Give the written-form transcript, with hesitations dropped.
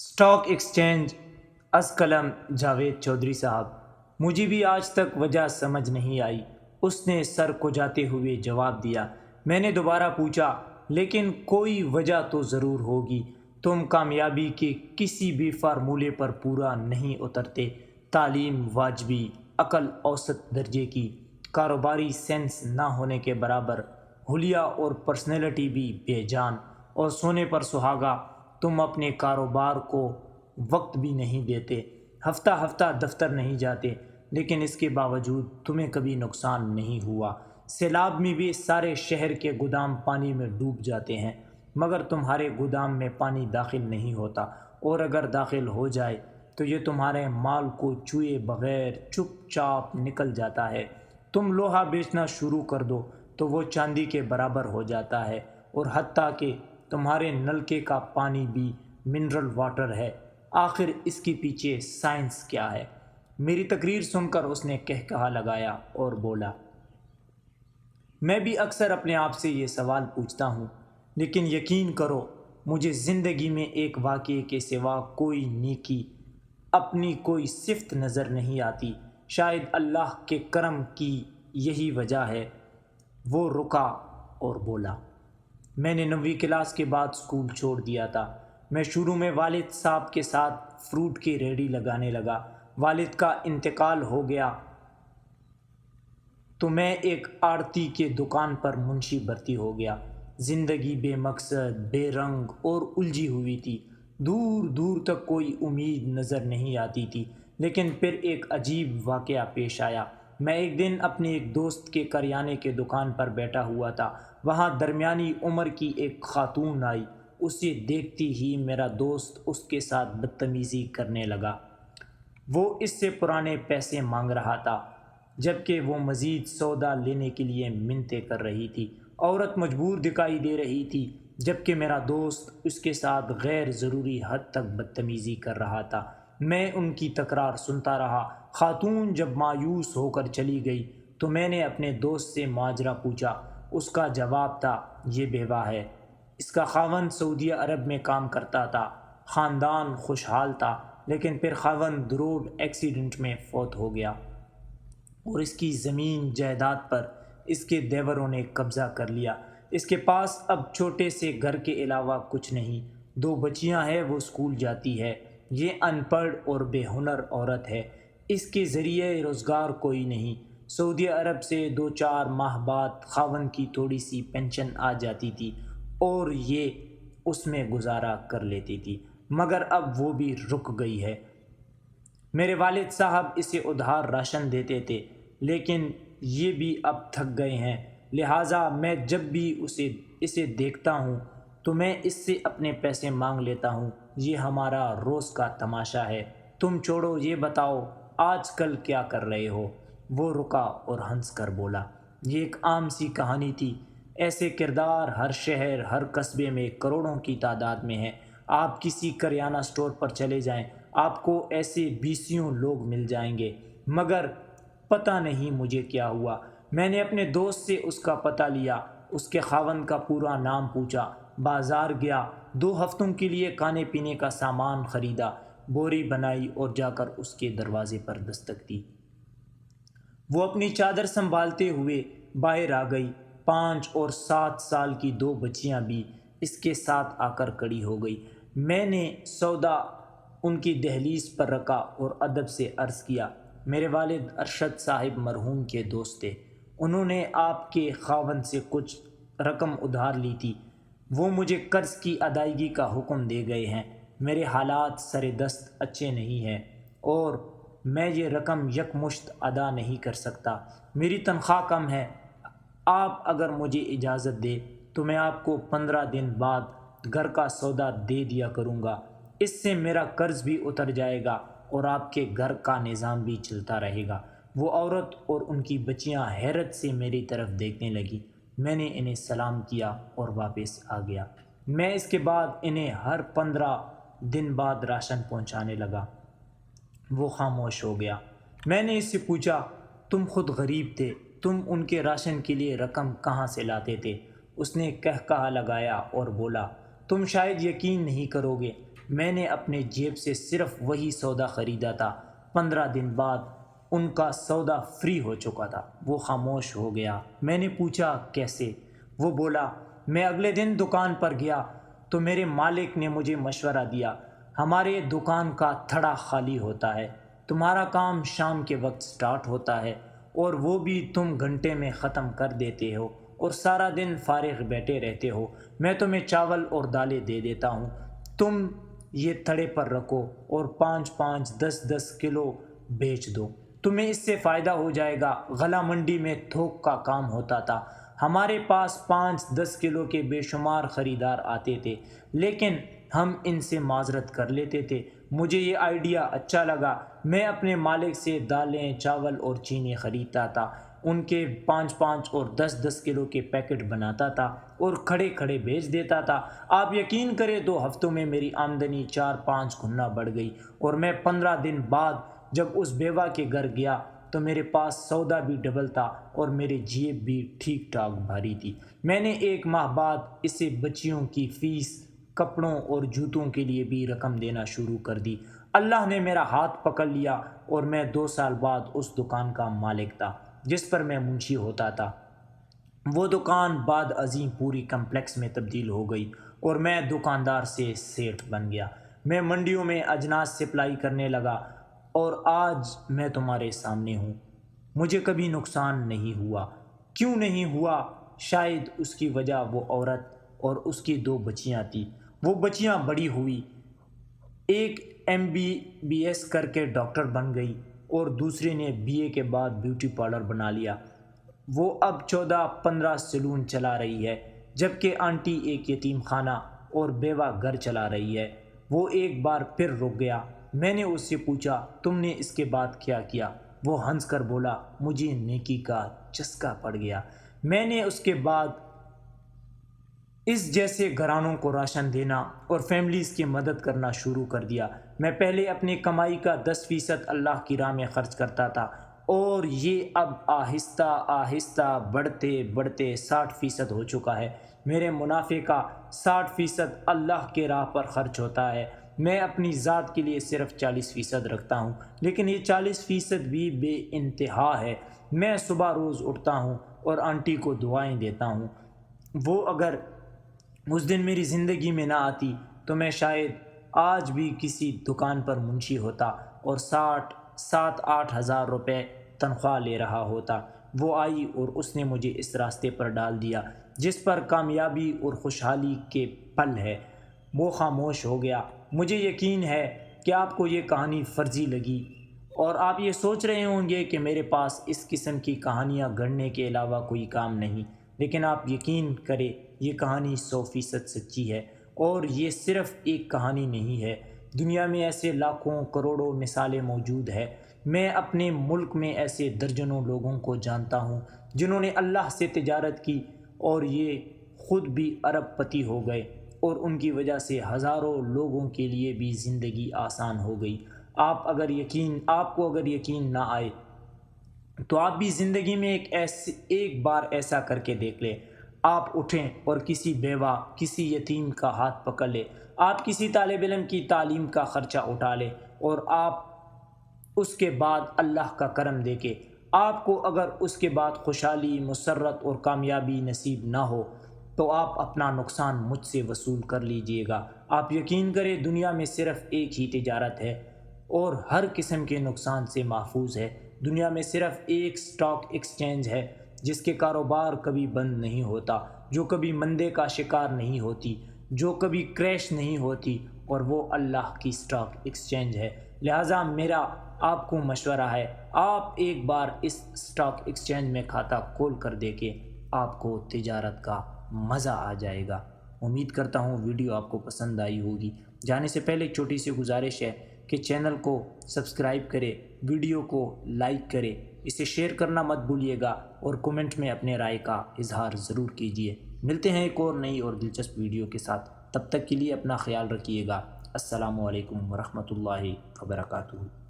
Stock exchange is قلم جاوید چودھری صاحب۔ مجھے بھی آج تک وجہ سمجھ نہیں آئی۔ اس نے سر کو جاتے ہوئے جواب دیا۔ میں نے دوبارہ پوچھا، لیکن کوئی وجہ تو ضرور ہوگی۔ تم کامیابی کے کسی بھی فارمولے پر پورا نہیں اترتے۔ تعلیم واجبی، عقل اوسط درجے کی، کاروباری سینس نہ ہونے کے برابر، حلیہ اور پرسنالٹی بھی بے جان، اور سونے پر سہاگا۔ تم اپنے کاروبار کو وقت بھی نہیں دیتے، ہفتہ ہفتہ دفتر نہیں جاتے، لیکن اس کے باوجود تمہیں کبھی نقصان نہیں ہوا۔ سیلاب میں بھی سارے شہر کے گودام پانی میں ڈوب جاتے ہیں، مگر تمہارے گودام میں پانی داخل نہیں ہوتا، اور اگر داخل ہو جائے تو یہ تمہارے مال کو چوئے بغیر چپ چاپ نکل جاتا ہے۔ تم لوہا بیچنا شروع کر دو تو وہ چاندی کے برابر ہو جاتا ہے، اور حتیٰ کہ تمہارے نلکے کا پانی بھی منرل واٹر ہے۔ آخر اس کے پیچھے سائنس کیا ہے؟ میری تقریر سن کر اس نے کہا لگایا اور بولا، میں بھی اکثر اپنے آپ سے یہ سوال پوچھتا ہوں، لیکن یقین کرو مجھے زندگی میں ایک واقعے کے سوا کوئی نیکی، اپنی کوئی صفت نظر نہیں آتی۔ شاید اللہ کے کرم کی یہی وجہ ہے۔ وہ رکا اور بولا، میں نے 9ویں کلاس کے بعد اسکول چھوڑ دیا تھا۔ میں شروع میں والد صاحب کے ساتھ فروٹ کی ریڑھی لگانے لگا۔ والد کا انتقال ہو گیا تو میں ایک آڑتی کے دکان پر منشی بھرتی ہو گیا۔ زندگی بے مقصد، بے رنگ اور الجھی ہوئی تھی۔ دور دور تک کوئی امید نظر نہیں آتی تھی، لیکن پھر ایک عجیب واقعہ پیش آیا۔ میں ایک دن اپنے ایک دوست کے کریانے کے دکان پر بیٹھا ہوا تھا۔ وہاں درمیانی عمر کی ایک خاتون آئی۔ اسے دیکھتی ہی میرا دوست اس کے ساتھ بدتمیزی کرنے لگا۔ وہ اس سے پرانے پیسے مانگ رہا تھا، جبکہ وہ مزید سودا لینے کے لیے منتیں کر رہی تھی۔ عورت مجبور دکھائی دے رہی تھی، جبکہ میرا دوست اس کے ساتھ غیر ضروری حد تک بدتمیزی کر رہا تھا۔ میں ان کی تکرار سنتا رہا۔ خاتون جب مایوس ہو کر چلی گئی تو میں نے اپنے دوست سے ماجرا پوچھا۔ اس کا جواب تھا، یہ بیوہ ہے، اس کا خاوند سعودی عرب میں کام کرتا تھا، خاندان خوشحال تھا، لیکن پھر خاوند روڈ ایکسیڈنٹ میں فوت ہو گیا، اور اس کی زمین جائیداد پر اس کے دیوروں نے قبضہ کر لیا۔ اس کے پاس اب چھوٹے سے گھر کے علاوہ کچھ نہیں۔ 2 بچیاں ہیں، وہ اسکول جاتی ہے۔ یہ ان پڑھ اور بے ہنر عورت ہے۔ اس کے ذریعے روزگار کوئی نہیں۔ سعودی عرب سے 2-4 ماہ بعد خاوند کی تھوڑی سی پینشن آ جاتی تھی، اور یہ اس میں گزارا کر لیتی تھی، مگر اب وہ بھی رک گئی ہے۔ میرے والد صاحب اسے ادھار راشن دیتے تھے، لیکن یہ بھی اب تھک گئے ہیں، لہٰذا میں جب بھی اسے دیکھتا ہوں تو میں اس سے اپنے پیسے مانگ لیتا ہوں۔ یہ ہمارا روز کا تماشا ہے۔ تم چھوڑو، یہ بتاؤ آج کل کیا کر رہے ہو؟ وہ رکا اور ہنس کر بولا، یہ ایک عام سی کہانی تھی۔ ایسے کردار ہر شہر، ہر قصبے میں کروڑوں کی تعداد میں ہیں۔ آپ کسی کریانہ اسٹور پر چلے جائیں، آپ کو ایسے بیسیوں لوگ مل جائیں گے، مگر پتہ نہیں مجھے کیا ہوا۔ میں نے اپنے دوست سے اس کا پتہ لیا، اس کے خاوند کا پورا نام پوچھا، بازار گیا، 2 ہفتوں کے لیے کھانے پینے کا سامان خریدا، بوری بنائی اور جا کر اس کے دروازے پر دستک دی۔ وہ اپنی چادر سنبھالتے ہوئے باہر آ گئی۔ 5 اور 7 سال کی 2 بچیاں بھی اس کے ساتھ آ کر کھڑی ہو گئی۔ میں نے سودا ان کی دہلیز پر رکھا اور ادب سے عرض کیا، میرے والد ارشد صاحب مرحوم کے دوست تھے، انہوں نے آپ کے خاوند سے کچھ رقم ادھار لی تھی، وہ مجھے قرض کی ادائیگی کا حکم دے گئے ہیں۔ میرے حالات سر دست اچھے نہیں ہیں، اور میں یہ رقم یکمشت ادا نہیں کر سکتا۔ میری تنخواہ کم ہے۔ آپ اگر مجھے اجازت دیں تو میں آپ کو 15 دن بعد گھر کا سودا دے دیا کروں گا۔ اس سے میرا قرض بھی اتر جائے گا اور آپ کے گھر کا نظام بھی چلتا رہے گا۔ وہ عورت اور ان کی بچیاں حیرت سے میری طرف دیکھنے لگی۔ میں نے انہیں سلام کیا اور واپس آ گیا۔ میں اس کے بعد انہیں ہر 15 دن بعد راشن پہنچانے لگا۔ وہ خاموش ہو گیا۔ میں نے اس سے پوچھا، تم خود غریب تھے، تم ان کے راشن کے لیے رقم کہاں سے لاتے تھے؟ اس نے کہا لگایا اور بولا، تم شاید یقین نہیں کرو گے، میں نے اپنے جیب سے صرف وہی سودا خریدا تھا۔ 15 دن بعد ان کا سودا فری ہو چکا تھا۔ وہ خاموش ہو گیا۔ میں نے پوچھا کیسے؟ وہ بولا میں اگلے دن دکان پر گیا تو میرے مالک نے مجھے مشورہ دیا، ہمارے دکان کا تھڑا خالی ہوتا ہے، تمہارا کام شام کے وقت سٹارٹ ہوتا ہے اور وہ بھی تم گھنٹے میں ختم کر دیتے ہو اور سارا دن فارغ بیٹھے رہتے ہو، میں تمہیں چاول اور دالیں دے دیتا ہوں، تم یہ تھڑے پر رکھو اور 5 10 کلو بیچ دو، تمہیں اس سے فائدہ ہو جائے گا۔ غلہ منڈی میں تھوک کا کام ہوتا تھا، ہمارے پاس 5 10 کلو کے بے شمار خریدار آتے تھے، لیکن ہم ان سے معذرت کر لیتے تھے۔ مجھے یہ آئیڈیا اچھا لگا۔ میں اپنے مالک سے دالیں، چاول اور چینی خریدتا تھا، ان کے 5 اور 10 کلو کے پیکٹ بناتا تھا اور کھڑے کھڑے بیچ دیتا تھا۔ آپ یقین کریں 2 ہفتوں میں میری آمدنی 4 5 گنا بڑھ گئی اور میں 15 دن بعد جب اس بیوہ کے گھر گیا تو میرے پاس سودا بھی ڈبل تھا اور میری جیب بھی ٹھیک ٹھاک بھاری تھی۔ میں نے 1 ماہ بعد اسے بچیوں کی فیس، کپڑوں اور جوتوں کے لیے بھی رقم دینا شروع کر دی۔ اللہ نے میرا ہاتھ پکڑ لیا اور میں 2 سال بعد اس دکان کا مالک تھا جس پر میں منشی ہوتا تھا۔ وہ دکان بعد ازیں پوری کمپلیکس میں تبدیل ہو گئی اور میں دکاندار سے سیٹھ بن گیا۔ میں منڈیوں میں اجناس سپلائی کرنے لگا اور آج میں تمہارے سامنے ہوں۔ مجھے کبھی نقصان نہیں ہوا۔ کیوں نہیں ہوا؟ شاید اس کی وجہ وہ عورت اور اس کی 2 بچیاں تھیں۔ وہ بچیاں بڑی ہوئی، ایک MBBS کر کے ڈاکٹر بن گئی اور دوسرے نے BA کے بعد بیوٹی پارلر بنا لیا۔ وہ اب 14 15 سیلون چلا رہی ہے، جبکہ آنٹی ایک یتیم خانہ اور بیوہ گھر چلا رہی ہے۔ وہ ایک بار پھر رک گیا۔ میں نے اس سے پوچھا تم نے اس کے بعد کیا کیا؟ وہ ہنس کر بولا مجھے نیکی کا چسکا پڑ گیا۔ میں نے اس کے بعد اس جیسے گھرانوں کو راشن دینا اور فیملیز کی مدد کرنا شروع کر دیا۔ میں پہلے اپنی کمائی کا 10% اللہ کی راہ میں خرچ کرتا تھا اور یہ اب آہستہ آہستہ بڑھتے بڑھتے 60% ہو چکا ہے۔ میرے منافع کا 60% اللہ کے راہ پر خرچ ہوتا ہے۔ میں اپنی ذات کے لیے صرف 40% رکھتا ہوں، لیکن یہ 40% بھی بے انتہا ہے۔ میں صبح روز اٹھتا ہوں اور آنٹی کو دعائیں دیتا ہوں۔ وہ اگر اس دن میری زندگی میں نہ آتی تو میں شاید آج بھی کسی دکان پر منشی ہوتا اور 7 8 ہزار روپے تنخواہ لے رہا ہوتا۔ وہ آئی اور اس نے مجھے اس راستے پر ڈال دیا جس پر کامیابی اور خوشحالی کے پل ہے۔ وہ خاموش ہو گیا۔ مجھے یقین ہے کہ آپ کو یہ کہانی فرضی لگی اور آپ یہ سوچ رہے ہوں گے کہ میرے پاس اس قسم کی کہانیاں گھڑنے کے علاوہ کوئی کام نہیں، لیکن آپ یقین کریں یہ کہانی 100% سچی ہے اور یہ صرف ایک کہانی نہیں ہے۔ دنیا میں ایسے لاکھوں کروڑوں مثالیں موجود ہیں۔ میں اپنے ملک میں ایسے درجنوں لوگوں کو جانتا ہوں جنہوں نے اللہ سے تجارت کی اور یہ خود بھی ارب پتی ہو گئے اور ان کی وجہ سے ہزاروں لوگوں کے لیے بھی زندگی آسان ہو گئی۔ آپ کو اگر یقین نہ آئے تو آپ بھی زندگی میں ایک بار ایسا کر کے دیکھ لیں۔ آپ اٹھیں اور کسی بیوہ، کسی یتیم کا ہاتھ پکڑ لیں، آپ کسی طالب علم کی تعلیم کا خرچہ اٹھا لیں اور آپ اس کے بعد اللہ کا کرم دیکھیں۔ آپ کو اگر اس کے بعد خوشحالی، مسرت اور کامیابی نصیب نہ ہو تو آپ اپنا نقصان مجھ سے وصول کر لیجئے گا۔ آپ یقین کریں دنیا میں صرف ایک ہی تجارت ہے اور ہر قسم کے نقصان سے محفوظ ہے۔ دنیا میں صرف ایک سٹاک ایکسچینج ہے جس کے کاروبار کبھی بند نہیں ہوتا، جو کبھی مندے کا شکار نہیں ہوتی، جو کبھی کریش نہیں ہوتی، اور وہ اللہ کی سٹاک ایکسچینج ہے۔ لہٰذا میرا آپ کو مشورہ ہے آپ ایک بار اس سٹاک ایکسچینج میں کھاتہ کھول کر دیکھیں، آپ کو تجارت کا مزہ آ جائے گا۔ امید کرتا ہوں ویڈیو آپ کو پسند آئی ہوگی۔ جانے سے پہلے ایک چھوٹی سی گزارش ہے کہ چینل کو سبسکرائب کرے، ویڈیو کو لائک کرے، اسے شیئر کرنا مت بھولیے گا اور کومنٹ میں اپنے رائے کا اظہار ضرور کیجیے۔ ملتے ہیں ایک اور نئی اور دلچسپ ویڈیو کے ساتھ، تب تک کے لیے اپنا خیال رکھیے گا۔ السلام علیکم ورحمۃ اللہ وبرکاتہ۔